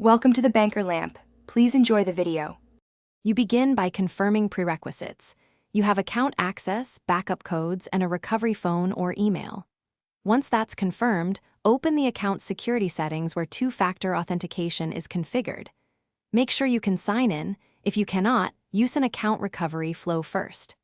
Welcome to the Banker Lamp. Please enjoy the video. You begin by confirming prerequisites. You have account access, backup codes, and a recovery phone or email. Once that's confirmed, open the account security settings where two-factor authentication is configured. Make sure you can sign in. If you cannot, use an account recovery flow first.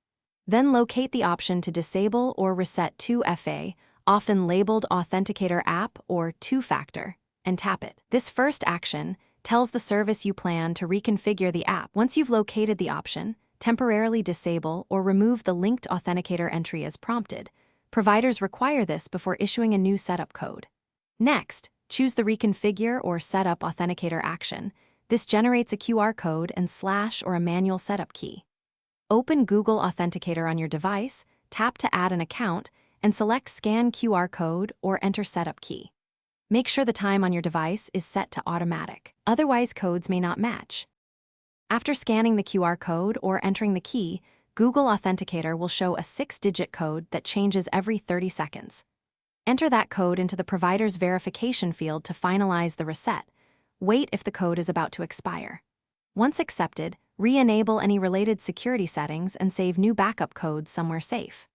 Then locate the option to disable or reset 2FA, often labeled Authenticator app or two-factor, and tap it. This first action tells the service you plan to reconfigure the app. Once you've located the option, temporarily disable or remove the linked Authenticator entry as prompted. Providers require this before issuing a new setup code. Next, choose the Reconfigure or Setup Authenticator action. This generates a QR code and / or a manual setup key. Open Google Authenticator on your device, tap to add an account, and select Scan QR code or enter setup key. Make sure the time on your device is set to automatic. Otherwise, codes may not match. After scanning the QR code or entering the key, Google Authenticator will show a 6-digit code that changes every 30 seconds. Enter that code into the provider's verification field to finalize the reset. Wait if the code is about to expire. Once accepted, re-enable any related security settings and save new backup codes somewhere safe.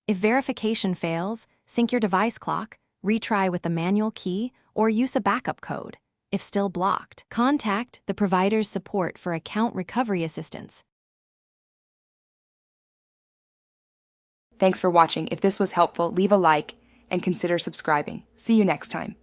If verification fails, sync your device clock, retry with the manual key, or use a backup code. If still blocked, contact the provider's support for account recovery assistance. Thanks for watching. If this was helpful, leave a like and consider subscribing. See you next time.